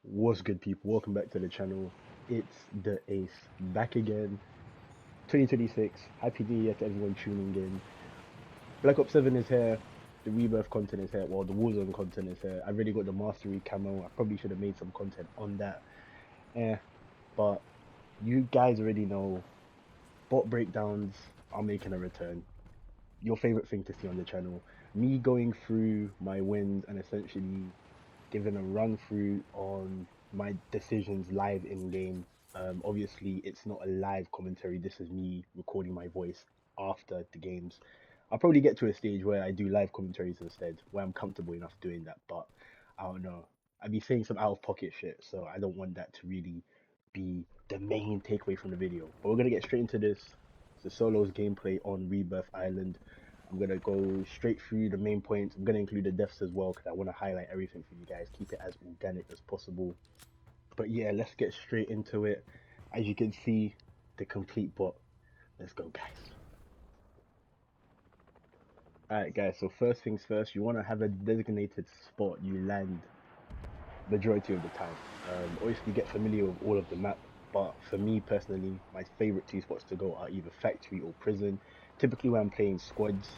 What's good, people? Welcome back to the channel. It's the Ace back again. 2026. Happy New Year to everyone tuning in. Black Ops 7 is here. The Rebirth content is here. Well, the Warzone content is here. I've already got the Mastery camo. I probably should have made some content on that. Eh, but you guys already know bot breakdowns are making a return. Your favorite thing to see on the channel. Me going through my wins and essentially giving a run through on my decisions live in game. Obviously, it's not a live commentary. This is me recording my voice after the games. I'll probably get to a stage where I do live commentaries instead, where I'm comfortable enough doing that. But I don't know. I'd be saying some out of pocket shit, so I don't want that to really be the main takeaway from the video. But we're gonna get straight into this. It's the solos gameplay on Rebirth Island. I'm gonna go straight through the main points. I'm gonna include the deaths as well because I want to highlight everything for you guys. Keep it as organic as possible. But yeah, let's get straight into it. As you can see, the complete bot. Let's go, guys. Alright, guys. So first things first, you want to have a designated spot you land majority of the time. Obviously, get familiar with all of the map. But for me personally, my favorite two spots to go are either factory or prison. Typically, when I'm playing squads,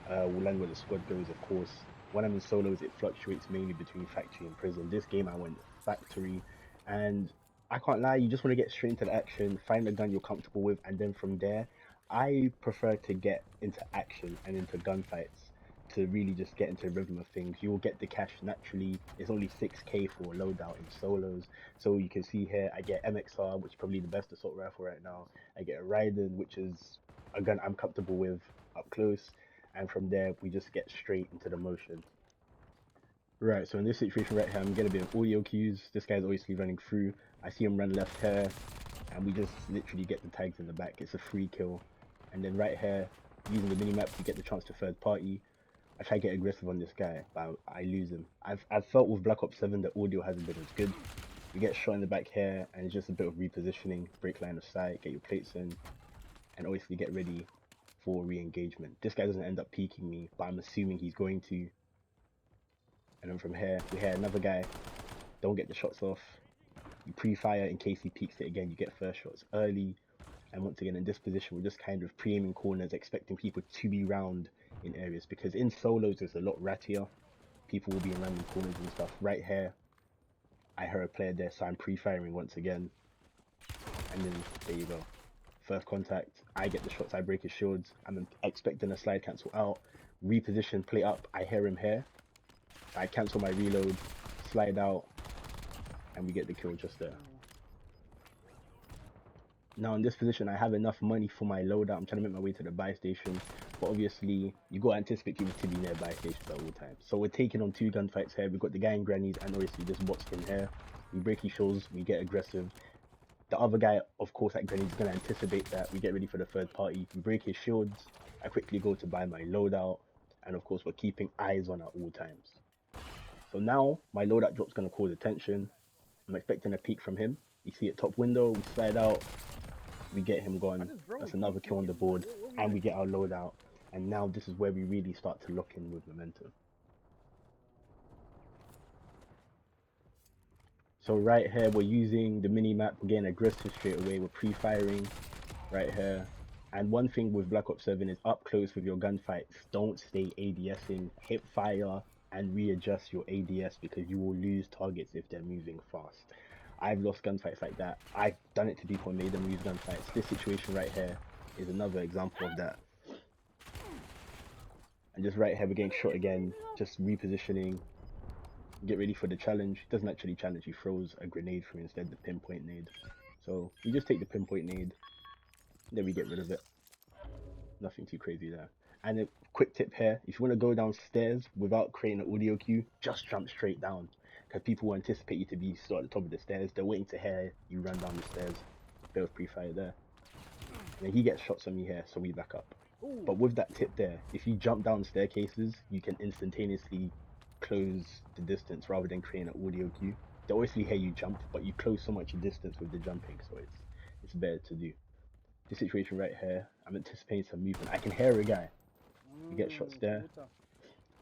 we'll land where the squad goes, of course. When I'm in solos, it fluctuates mainly between factory and prison. This game, I went factory, and I can't lie, you just want to get straight into the action, find a gun you're comfortable with, and then from there, I prefer to get into action and into gunfights to really just get into the rhythm of things. You'll get the cash naturally. It's only 6k for a loadout in solos. So you can see here, I get MXR, which is probably the best assault rifle right now. I get a Raiden, which is a gun I'm comfortable with up close. And from there, we just get straight into the motion. Right, so in this situation right here, I'm getting a bit of audio cues. This guy's obviously running through. I see him run left here, and we just literally get the tags in the back. It's a free kill. And then right here, using the minimap, we get the chance to third party. I try to get aggressive on this guy, but I lose him. I've felt with Black Ops 7 the audio hasn't been as good. You get shot in the back here, and it's just a bit of repositioning, break line of sight, get your plates in, and obviously get ready for re-engagement. This guy doesn't end up peeking me, but I'm assuming he's going to. And then from here, we hear another guy. Don't get the shots off. You pre-fire in case he peeks it again. You get first shots early. And once again, in this position, we're just kind of pre-aiming corners, expecting people to be round in areas. Because in solos, it's a lot rattier. People will be in random corners and stuff. Right here, I heard a player there, so I'm pre-firing once again. And then, there you go. First contact, I get the shots, I break his shields. I'm expecting a slide cancel out. Reposition, play up, I hear him here. I cancel my reload, slide out, and we get the kill just there. Now in this position, I have enough money for my loadout. I'm trying to make my way to the buy station, but obviously you gotta anticipate people to be near buy stations at all times. So we're taking on two gunfights here. We've got the guy in grannies and obviously this bot skin here. We break his shields, we get aggressive. The other guy, of course, at grannies is gonna anticipate that. We get ready for the third party. We break his shields. I quickly go to buy my loadout, and of course we're keeping eyes on at all times. So now my loadout drop's gonna cause attention. I'm expecting a peek from him. You see it top window, we slide out, we get him gone. That's another kill on the board, and we get our loadout. And now this is where we really start to lock in with momentum. So right here, we're using the mini-map, we're getting aggressive straight away, we're pre-firing right here. And one thing with Black Ops 7 is up close with your gunfights, don't stay ADSing, hip fire and readjust your ADS because you will lose targets if they're moving fast. I've lost gunfights like that. I've done it to people and made them lose gunfights. This situation right here is another example of that. And just right here, we're getting shot again, just repositioning, get ready for the challenge. He doesn't actually challenge, he throws a grenade for instead, the pinpoint nade. So we just take the pinpoint nade, then we get rid of it. Nothing too crazy there. And a quick tip here, if you want to go downstairs without creating an audio cue, just jump straight down. Because people will anticipate you to be still at the top of the stairs. They're waiting to hear you run down the stairs. Bit of pre-fire there. And then he gets shots on me here, so we back up. But with that tip there, if you jump down staircases, you can instantaneously close the distance rather than creating an audio cue. They obviously hear you jump, but you close so much distance with the jumping, so it's better to do. This situation right here, I'm anticipating some movement. I can hear a guy. We get shots there.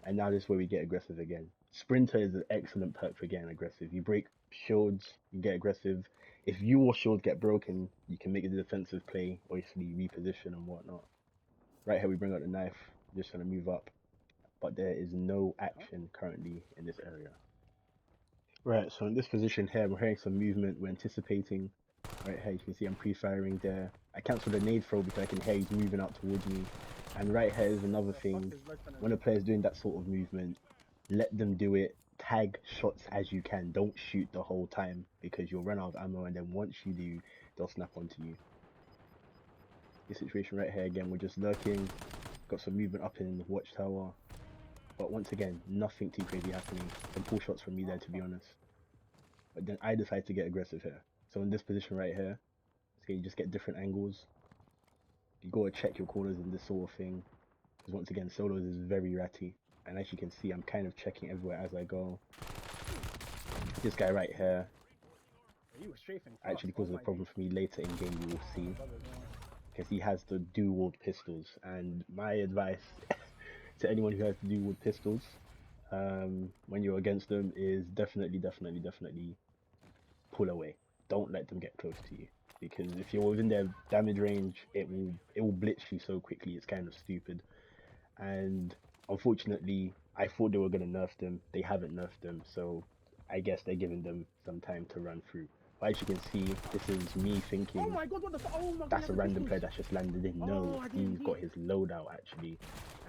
And now this is where we get aggressive again. Sprinter is an excellent perk for getting aggressive. You break shields, you get aggressive. If your shields get broken, you can make a defensive play, obviously reposition and whatnot. Right here we bring out the knife, just trying to move up. But there is no action currently in this area. Right, so in this position here, we're hearing some movement, we're anticipating. Right here, you can see I'm pre-firing there. I cancel the nade throw because I can hear he's moving out towards me. And right here is another thing. When a player's doing that sort of movement, let them do it. Tag shots as you can. Don't shoot the whole time because you'll run out of ammo, and then once you do, they'll snap onto you. This situation right here, again, we're just lurking. Got some movement up in the watchtower. But once again, nothing too crazy happening. Some pull shots from me there, to be honest. But then I decide to get aggressive here. So in this position right here, so you just get different angles. You gotta check your corners in this sort of thing. Because once again, solos is very ratty. And as you can see, I'm kind of checking everywhere as I go. This guy right here actually causes a problem for me later in game, you will see. Because he has the dual pistols. And my advice to anyone who has to do with pistols, when you're against them, is definitely pull away. Don't let them get close to you, because if you're within their damage range, it will blitz you so quickly. It's kind of stupid. And unfortunately, I thought they were gonna nerf them. They haven't nerfed them, so I guess they're giving them some time to run through. But as you can see, this is me thinking, oh my God, what the that's a random player that's just landed in. No, he's got his loadout actually,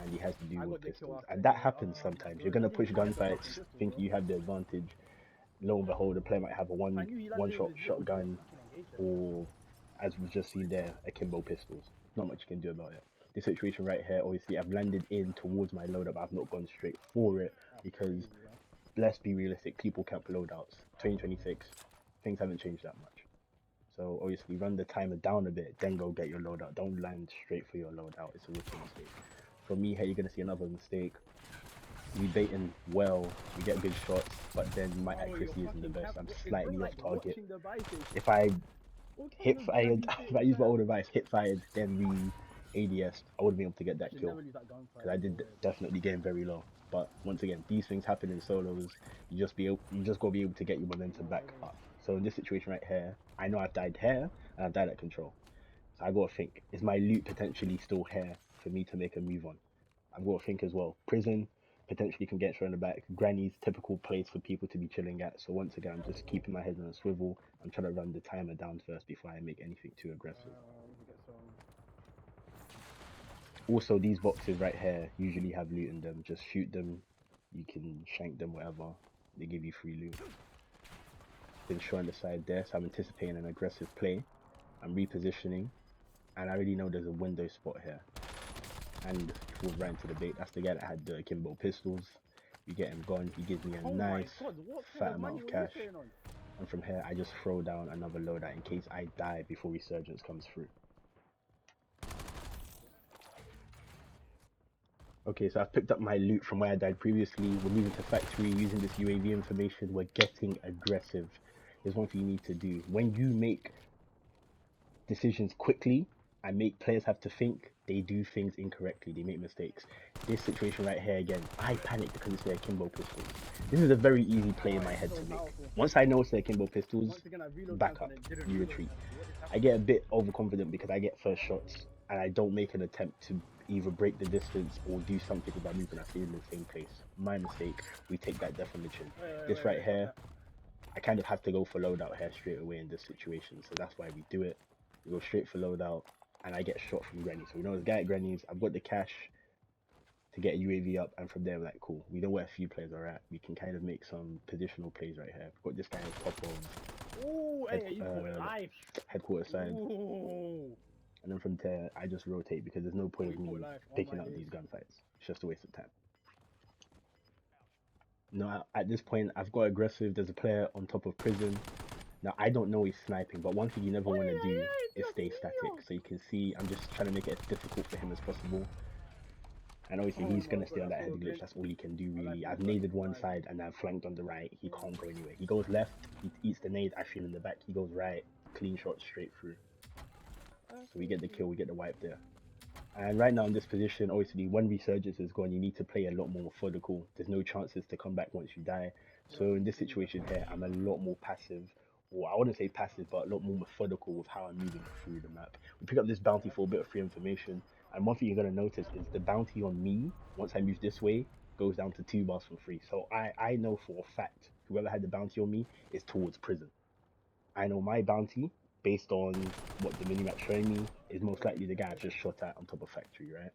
and he has to do with pistols. And that happens sometimes. You're gonna push gunfights, thinking you have the advantage. Lo and behold, the player might have a one-shot shotgun, or as we've just seen there, akimbo pistols. Not much you can do about it. This situation right here, obviously I've landed in towards my loadout, but I've not gone straight for it because, let's be realistic, people camp loadouts. 2026, things haven't changed that much. So obviously run the timer down a bit, then go get your loadout. Don't land straight for your loadout. It's a rookie mistake. For me here, you're gonna see another mistake. We baiting well, we get good shots, but then my accuracy isn't the best. I'm slightly off target. If I hit fired, if I use my old device, hit fired, then we ADS, I wouldn't be able to get that kill because I did definitely game very low. But once again, these things happen in solos. You just gotta be able to get your momentum back up. So in this situation right here, I know I've died here and I've died at control. So I gotta think, is my loot potentially still here for me to make a move on? I've got to think as well. Prison potentially can get thrown in the back. Granny's typical place for people to be chilling at. So once again, I'm just keeping my head on a swivel. I'm trying to run the timer down first before I make anything too aggressive. Also, these boxes right here usually have loot in them. Just shoot them. You can shank them, whatever. They give you free loot. Been showing the side there, so I'm anticipating an aggressive play. I'm repositioning, and I already know there's a window spot here. And falls right into the bait. That's the guy that had the akimbo pistols. We get him gone. He gives me a nice fat amount of cash. And from here, I just throw down another loadout in case I die before Resurgence comes through. Okay, so I've picked up my loot from where I died previously. We're moving to factory, using this UAV information. We're getting aggressive. There's one thing you need to do. When you make decisions quickly and make players have to think, they do things incorrectly. They make mistakes. This situation right here again, I panicked because it's their akimbo pistols. This is a very easy play in my head to make. Once I know it's their akimbo pistols, back up, you retreat. I get a bit overconfident because I get first shots and I don't make an attempt to either break the distance or do something with my movement. I stay in the same place. My mistake. We take that death on the chin. This right here, I kind of have to go for loadout here straight away in this situation, so that's why we do it. We go straight for loadout, and I get shot from Granny. So we know there's a guy at Granny's. I've got the cash to get a UAV up, and from there we're like, cool. We know where a few players are at. We can kind of make some positional plays right here. We've got this guy on top of headquarters side. And then from there, I just rotate because there's no point of me picking up these gunfights. It's just a waste of time. Now, at this point, I've got aggressive. There's a player on top of prison. Now, I don't know he's sniping, but one thing you never want to do is stay static. So you can see I'm just trying to make it as difficult for him as possible. And obviously, he's going to stay on that head glitch. That's all he can do, really. I've naded one side and I've flanked on the right. He can't go anywhere. He goes left, he eats the nade. I feel in the back. He goes right, clean shot straight through. So we get the kill, we get the wipe there. And right now in this position, obviously, when Resurgence is gone, you need to play a lot more methodical. There's no chances to come back once you die. So in this situation here, I'm a lot more passive, or I wouldn't say passive, but a lot more methodical with how I'm moving through the map. We pick up this bounty for a bit of free information, and one thing you're gonna notice is the bounty on me, once I move this way, goes down to 2 bars from free. So I know for a fact whoever had the bounty on me is towards prison. I know my bounty, based on what the minimap's showing me, is most likely the guy I just shot at on top of factory, right?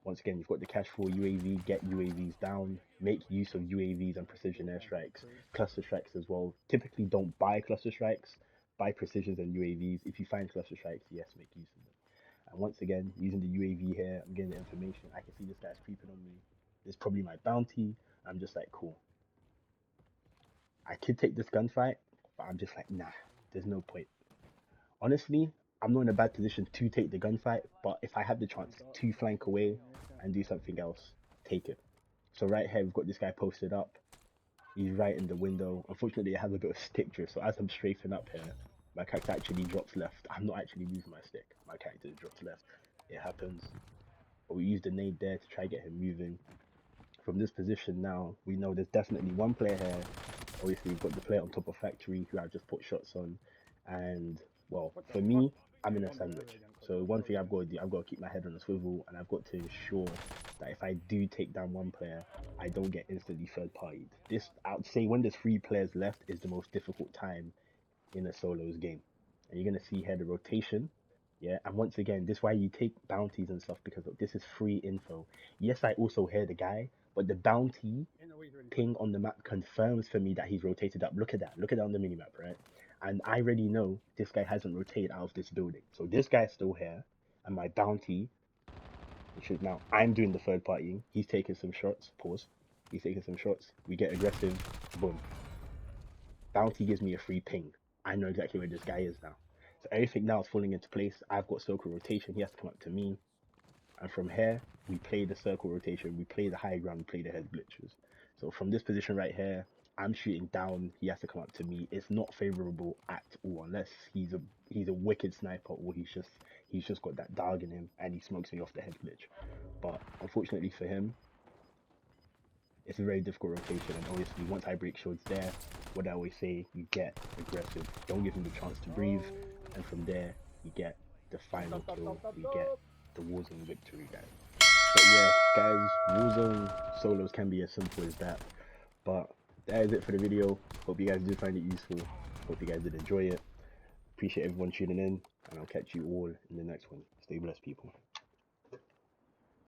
Once again, you've got the cash for UAV, get UAVs down, make use of UAVs and precision airstrikes, cluster strikes as well. Typically don't buy cluster strikes, buy precisions and UAVs. If you find cluster strikes, yes, make use of them. And once again, using the UAV here, I'm getting the information. I can see this guy's creeping on me. This is probably my bounty. I'm just like, cool. I could take this gunfight, but I'm just like, nah, there's no point. Honestly, I'm not in a bad position to take the gunfight, but if I have the chance to flank away and do something else, take it. So right here, we've got this guy posted up. He's right in the window. Unfortunately, I have a bit of stick drift, so as I'm strafing up here, my character actually drops left. I'm not actually using my stick. My character drops left. It happens. But we use the nade there to try to get him moving. From this position now, we know there's definitely one player here. Obviously, we've got the player on top of factory who I've just put shots on. And, well, for me, I'm in a sandwich. So one thing I've got to do, I've got to keep my head on a swivel, and I've got to ensure that if I do take down one player, I don't get instantly third-partied. This, I would say, when there's 3 players left, is the most difficult time in a solos game. And you're going to see here the rotation. Yeah, and once again, this is why you take bounties and stuff, because this is free info. Yes, I also hear the guy, but the bounty ping on the map confirms for me that he's rotated up. Look at that. Look at that on the minimap, right? And I already know this guy hasn't rotated out of this building. So this guy's still here, and my bounty, which is now I'm doing the third partying. He's taking some shots. Pause. He's taking some shots. We get aggressive. Boom. Bounty gives me a free ping. I know exactly where this guy is now. So everything now is falling into place. I've got circle rotation. He has to come up to me. And from here, we play the circle rotation. We play the high ground. We play the head glitches. So from this position right here, I'm shooting down. He has to come up to me. It's not favorable at all, unless he's a wicked sniper, or he's just got that dog in him and he smokes me off the head glitch. But unfortunately for him, it's a very difficult rotation. And obviously, once I break shields there, what I always say, you get aggressive. Don't give him the chance to breathe. And from there, you get the final kill. You get the Warzone victory, guys. But yeah, guys, Warzone solos can be as simple as that. But that is it for the video. Hope you guys did find it useful. Hope you guys did enjoy it. Appreciate everyone tuning in, and I'll catch you all in the next one. Stay blessed, people.